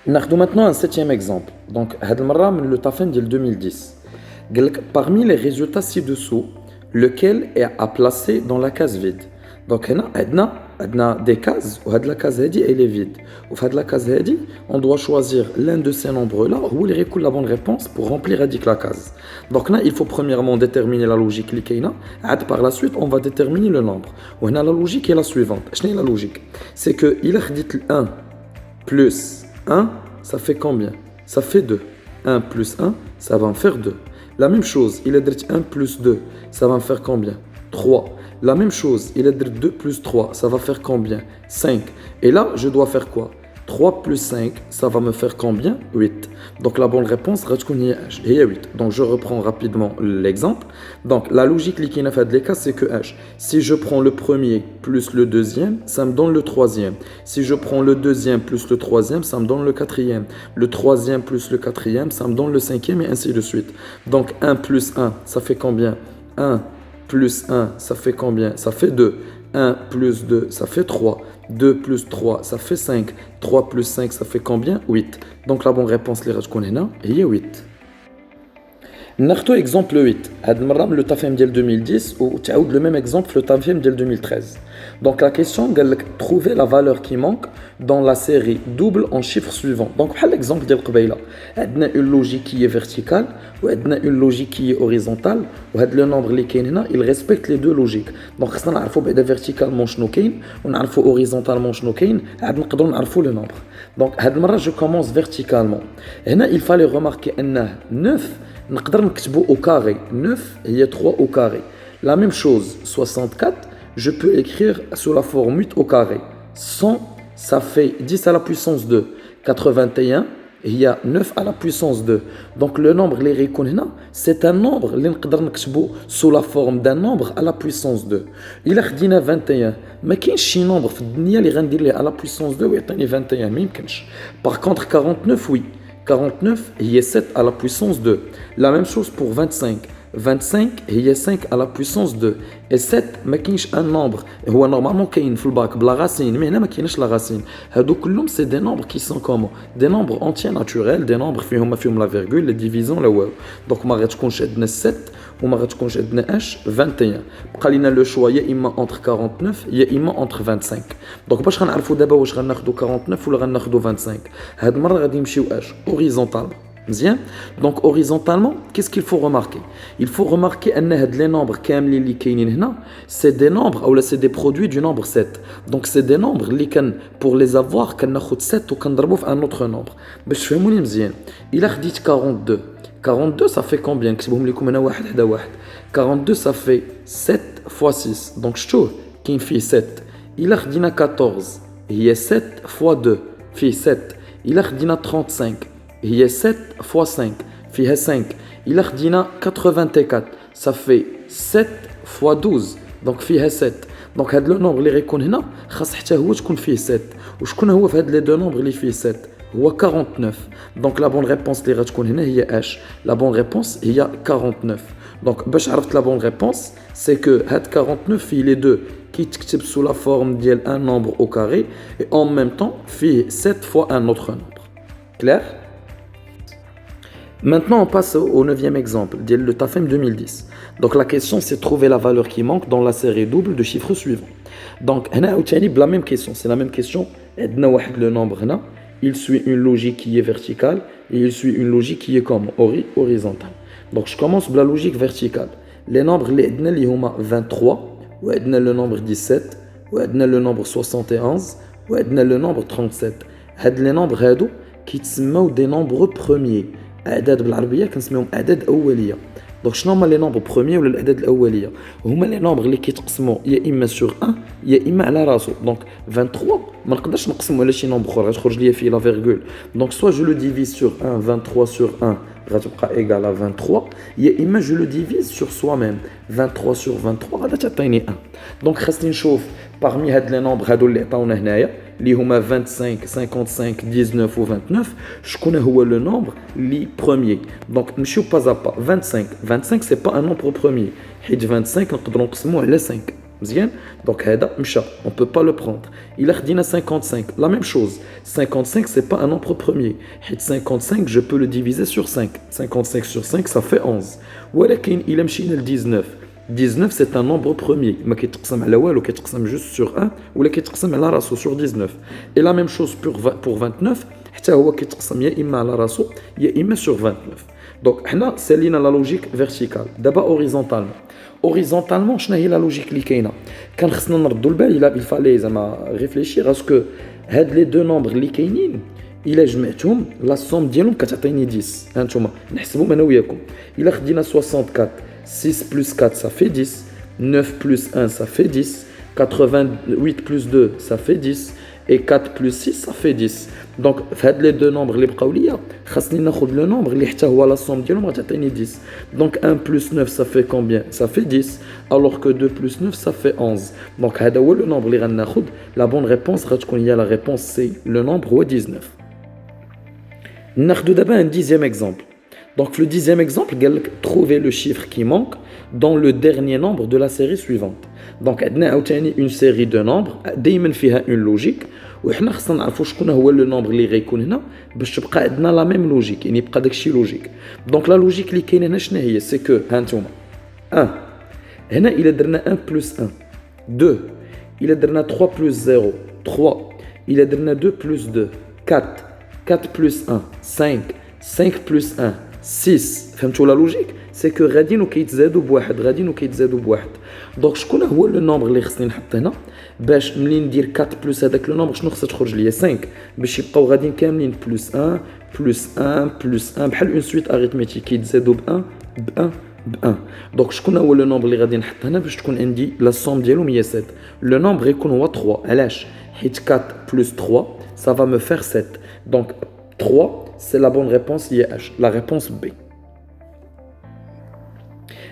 ناخذ maintenant un septième exemple. Donc, هاد المرة من le TAFEM ديال 2010. قال لك parmi les résultats ci-dessous, lequel est à placer dans la case vide. Donc هنا عندنا des cases وهاد la case هادي elle est vide. وفي هاد la case هادي, on doit choisir l'un de ces nombres là où il récolte la bonne réponse pour remplir هاديك la case. Donc là, il faut premièrement déterminer la logique اللي كاينه. عاد par la suite, on va déterminer le nombre. وهنا la logique est la suivante. شنو هي la logique? C'est que il a خديت 1 plus 1, ça fait combien? Ça fait 2. 1 plus 1, ça va en faire 2. La même chose, il a dit 1 plus 2, ça va en faire combien? 3. La même chose, il a dit 2 plus 3, ça va faire combien? 5. Et là, je dois faire quoi? 3 plus 5, ça va me faire combien? 8. Donc la bonne réponse, est 8. Donc je reprends rapidement l'exemple. Donc la logique qui est fait de cas, c'est que H. Si je prends le premier plus le deuxième, ça me donne le troisième. Si je prends le deuxième plus le troisième, ça me donne le quatrième. Le troisième plus le quatrième, ça me donne le cinquième et ainsi de suite. Donc 1 plus 1, ça fait combien? 1 plus 1, ça fait combien? Ça fait 2. 1 plus 2, ça fait 3. 2 plus 3, ça fait 5. 3 plus 5, ça fait combien? 8. Donc la bonne réponse, les rajouts qu'on a, est 8. ناخذ exemple 8. هاد المره من le TAFEM ديال 2010 وتعاود le même exemple le TAFEM ديال 2013. Donc la question قال لك trouver la valeur qui manque dans la série double en chiffres suivants. Donc بحال l'exemple ديال قبيله. عندنا une logique qui est verticale وعندنا une logique qui est horizontale وهاد le nombre اللي كاين هنا il respecte les deux logiques. Donc خصنا نعرفوا بعدا verticalement شنو كاين ونعرفوا horizontalement شنو كاين عاد نقدروا نعرفوا le nombre. Donc هاد المره je commence verticalement. هنا il fallait remarquer انه 9 نقدر نكتبو au carré. 9 هي 3 au carré. La même chose, 64, je peux écrire sous la forme 8 au carré. 100, ça fait 10 à la puissance 2. 81, il y a 9 à la puissance 2. Donc le nombre اللي غيكون هنا, c'est un nombre اللي نقدر نكتبو sous la forme d'un nombre à la puissance 2. إلا خدينا 21, ما كاينش شي nombre في الدنيا اللي غندير ليه à la puissance 2 ويعطيني 21, ما يمكنش. Par contre 49, oui. 49, il y a 7 à la puissance 2. La même chose pour 25. 25, il y a 5 à la puissance 2. Et 7, ما كاينش un nombre. هو normalement كاين في الباك بلا racine, mais هنا ما كاينش la racine. هادو كلهم c'est des nombres qui sont comment? Des nombres entiers naturels, des nombres فيهم la virgule, les divisions, la واو. Donc ما غتكونش عندنا 7 وما غتكونش عندنا اش 21. بقى لينا لو شوا يا اما entre 49 يا اما entre 25. دونك باش غنعرفوا دابا واش غناخذوا 49 ولا غناخذوا 25. هاد المره غادي نمشيو اش horizontalement. Bien. Donc horizontalement, qu'est-ce qu'il faut remarquer? Il faut remarquer que les nombres c'est des nombres ou c'est des produits du nombre 7. Donc c'est des nombres pour les avoir qu'on a 7 ou qu'on a un autre nombre. باش تفهموني مزيان. Il a dit 42. 42 ça fait combien? 42 ça fait 7 fois 6. Donc je trouve qu'il fait 7. Il a dit 14. Il y a 7 fois 2 fait 7. Il a dit 35. Il y a 7 fois 5, fait 5. Il a dit 84, ça fait 7 fois 12, donc fait 7. Donc le nombre اللي غيكون هنا خاص حتى هو تكون فيه 7. وشكون هو في هاد لي دو نومبر اللي فيه 7 هو 49. Donc la bonne réponse اللي غتكون هنا هي H. La bonne réponse هي 49. Donc باش عرفت la bonne réponse, c'est que هاد 49 فيه les deux qui تكتب sous la forme ديال un nombre au carré et en même temps فيه 7 fois un autre nombre. Clair? Maintenant, on passe au 9e exemple, le TAFEM 2010. Donc la question, c'est trouver la valeur qui manque dans la série double de chiffres suivants. Donc, la même question, c'est la même question. Le nombre, il suit une logique qui est verticale et il suit une logique qui est comme horizontale. Donc, je commence par la logique verticale. Les nombres, les 23, le nombre 17, le nombre 71, le nombre 37. Les nombres qui sont des nombres premiers. أعداد بالعربية كنسميهم أعداد أولية. دونك شنو هما لي نومبر بروميير ولا الأعداد الأولية؟ هما لي نومبر اللي كيتقسموا يا إما سور 1 يا إما على راسو. دونك 23 ما نقدرش نقسمو على شي نومبر آخر غتخرج ليا فيه لا فيرغول. دونك سوا جو لو ديفيز سور 1 23 سور 1 غتبقى إيكال à 23 يا إما جو لو ديفيز سور سوا ميم 23 سور 23 غادا تعطيني 1. دونك خاصني نشوف parmi هاد لي نومبر هادو اللي عطاونا هنايا اللي هما 25 55 19 و 29 شكون هو لو نومبر لي بروميير. دونك نمشيو با ا با. 25 c'est pas un nombre premier حيت 25 نقدروا نقسموه على 5. مزيان دونك هذا مشى on peut pas le prendre il a خدينا 55 la même chose 55 c'est pas un nombre premier حيت 55 je peux le diviser sur 5 55 sur 5 ça fait 11 ولكن il مشينا ل 19 19 c'est un nombre premier ما كيتقسم على والو كيتقسم juste sur 1 ولا كيتقسم على راسو sur 19 et la même chose pour 29 حتى هو كيتقسم يا اما على راسو يا اما sur 29 دونك حنا سالينا لا لوجيك فيرتيكال دابا اوريزونتالمون شنو هي لا لوجيك اللي كاينه كان خصنا نردوا البال الى بالفالي زعما ريفليشير اسكو هاد لي دو نومبر اللي كاينين الا جمعتهم لا سوم ديالهم كتعطيني 10 هانتوما نحسبوا انا وياكم الا خدينا 64 6 plus 4 ça fait 10 9 plus 1 ça fait 10 88 plus 2 ça fait 10 et 4 plus 6 ça fait 10 donc فهاد لي دو نومبر اللي بقاو ليا خاصني ناخذ لو نومبر اللي حتى هو لا سوم ديالهم غتعطيني 10 donc 1 plus 9 ça fait combien ça fait 10 alors que 2 plus 9 ça fait 11 donc هذا هو لو نومبر اللي غناخذ la bonne réponse غتكون هي la réponse C le nombre هو 19 ناخذ دابا un dixième exemple donc le dixième exemple قال لك trouver le chiffre qui manque dans le dernier nombre de la série suivante donc عندنا عاوتاني une série de nombres دائما فيها une logique وحنا خصنا نعرفوا شكون هو لو نومبر اللي غيكون هنا باش تبقى عندنا لا ميم لوجيك يعني يبقى داكشي لوجيك دونك لا لوجيك اللي كاينه هنا شنو هي سي كو ها نتوما 1 هنا الا درنا 1 بلس 1 2 الا درنا 3 بلس 0 3 الا درنا 2 بلس 2 4 4 بلس 1 5 5 بلس 1 6 فهمتوا لا لوجيك سي كو غاديين وكيتزادوا بواحد غاديين وكيتزادوا بواحد دونك شكون هو لو نومبر اللي خصني نحط هنا باش ملي ندير 4 بلس هذاك لو نومبر شنو خصها تخرج ليا 5 باش يبقاو غاديين كاملين بلس 1 بلس 1 بلس 1 بحال اون سويت اريثميتيك كيتزادوا ب 1 ب 1 ب 1 دونك شكون هو لو نومبر اللي غادي نحط هنا باش تكون عندي لا سوم ديالهم هي 7 لو نومبر يكون هو 3 علاش حيت 4 بلس 3 ça va me faire 7 donc 3 c'est la bonne réponse qui est H la réponse B.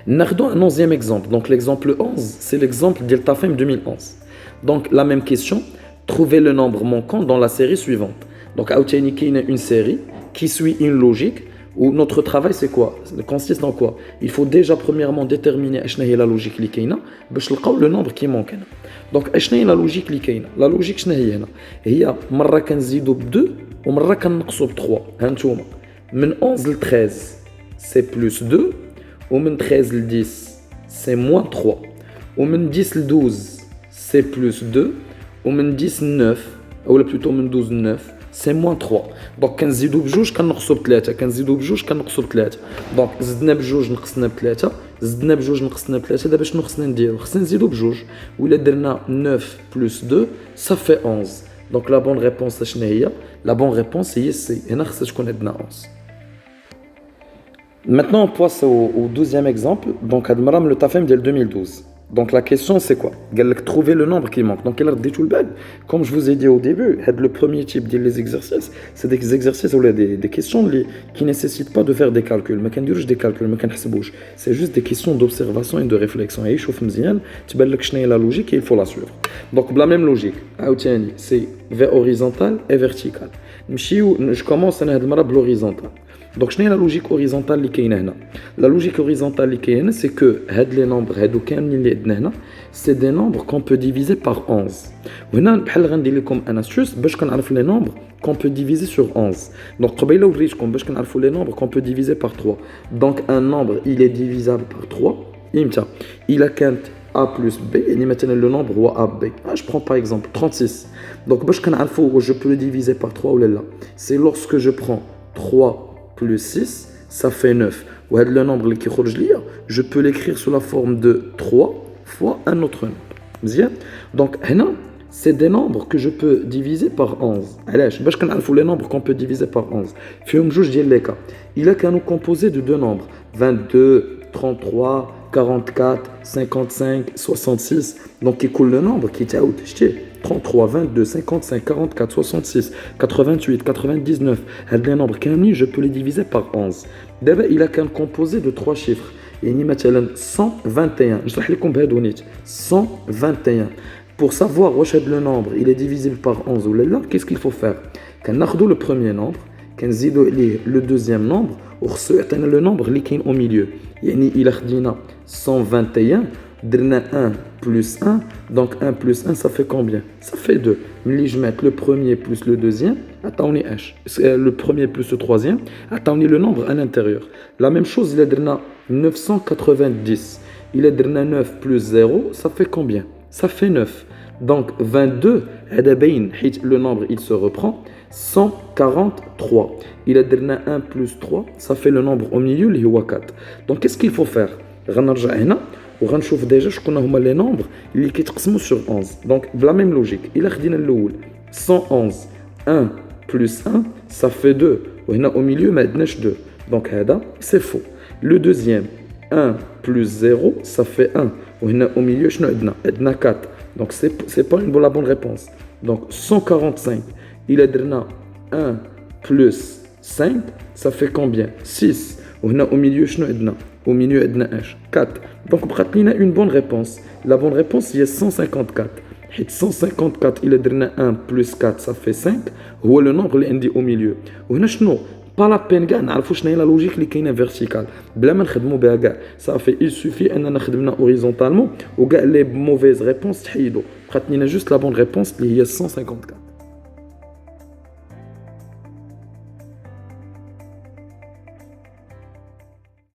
Nardons un 11e exemple. Donc l'exemple 11, c'est l'exemple d'Eltafem 2011. Donc la même question, trouver le nombre manquant dans la série suivante. Donc Aoutiani a une série qui suit une logique où notre travail c'est quoi? Ça consiste en quoi? Il faut déjà premièrement déterminer la logique qui est là, pour le nombre qui manque. Donc la logique qui est là? La logique c'est هنا هي مرة كنزيدو ب 2 ومرة كنقصو ب 3. هانتوما من 11 ل 13 c'est plus 2 ومن 13 ل 10 c'est moins 3 ومن 10 ل 12 c'est plus 2 ومن 10 ل 9 ou plutôt من 12 ل 9 c'est moins 3 donc كنزيدو بجوج كنقصو ب3 كنزيدو بجوج كنقصو ب3 دونك زدنا بجوج نقصنا ب3 زدنا بجوج نقصنا ب3 دابا شنو خصنا نديرو خصنا نزيدو بجوج ولا درنا 9 plus 2 ça fait 11 donc la bonne réponse شنو هي la bonne réponse هي C هنا خصها تكون عندنا 11. Maintenant, on passe au 12e exemple. Donc, Admaram le Tafem dès le 2012. Donc, la question, c'est quoi? Trouver le nombre qui manque. Donc, comme je vous ai dit au début, le premier type des exercices, c'est des exercices ou des questions qui ne nécessitent pas de faire des calculs. Mais quand des calculs, c'est juste des questions d'observation et de réflexion. Et je tu vois la logique et il faut la suivre. Donc, la même logique. C'est horizontal et vertical. Je commence à l'horizontal. Donc, quelle est la logique horizontale qui est là? La logique horizontale qui est là, c'est que les nombres, c'est des nombres qu'on peut diviser par 11. Et là, je vais vous donner une astuce pour connaître les nombres qu'on peut diviser sur 11. Donc, je vais vous donner les nombres qu'on peut diviser par 3. Donc, un nombre, il est divisable par 3. Il a qu'un A plus B, et maintenant le nombre est AB. Je prends par exemple 36. Donc, je peux le diviser par 3 ou là. C'est lorsque je prends 3 plus 6, ça fait 9. Ou le nombre qui est je peux l'écrire sous la forme de 3 fois un autre nombre. Donc, c'est des nombres que je peux diviser par 11. Alors, je vais les nombres qu'on peut diviser par 11. Il a qu'à nous composer de deux nombres. 22, 33, 44, 55, 66. Donc, il coule le nombre qui est out. 33, 22, 55, 44, 66, 88, 99. Les nombres je peux les diviser par 11. D'abord, il a qu'un composé de trois chiffres. Il y a 121. Je vais vous donner 121. Pour savoir le nombre, il est divisible par 11 ou là, qu'est-ce qu'il faut faire? Quand on a le premier nombre, quand on a le deuxième nombre, on a le nombre qui est au milieu. Il a 121. درنا 1 plus 1, donc 1 plus 1 ça fait combien? Ça fait 2. Mais je mets le premier plus le deuxième, attendez H. Le premier plus le troisième, attendez le nombre à l'intérieur. La même chose, il a درنا 990. Il a درنا 9 plus 0, ça fait combien? Ça fait 9. Donc 22, le nombre il se reprend, 143. Il a درنا 1 plus 3, ça fait le nombre au milieu, اللي هو 4. Donc qu'est-ce qu'il faut faire? غنرجع هنا وغنشوف ديجا شكون هما لي نومبر اللي كيتقسموا sur 11. Donc بلا même logique, il a خدينا الاول 111, 1 plus 1, ça fait 2. وهنا au milieu ما عندناش 2. Donc هذا c'est faux. Le deuxième 1 plus 0, ça fait 1. وهنا au milieu شنو عندنا؟ عندنا 4. Donc c'est pas la bonne réponse. Donc 145, il a درنا 1 plus 5, ça fait combien? 6. وهنا au milieu شنو عندنا؟ Au milieu عندنا اش 4. Donc بقات لينا une bonne réponse. La bonne réponse هي 154. حيت 154 il a درنا 1 plus 4 ça fait 5. هو le nombre اللي عندي au milieu. وهنا شنو؟ با لا بين كاع نعرفوا شنو هي لا لوجيك اللي كاينه فيرتيكال بلا ما نخدموا بها كاع صافي il suffit اننا خدمنا اوريزونتالمون وكاع لي موفيز ريبونس تحيدوا بقات لينا جوست لا بون ريبونس اللي هي 154.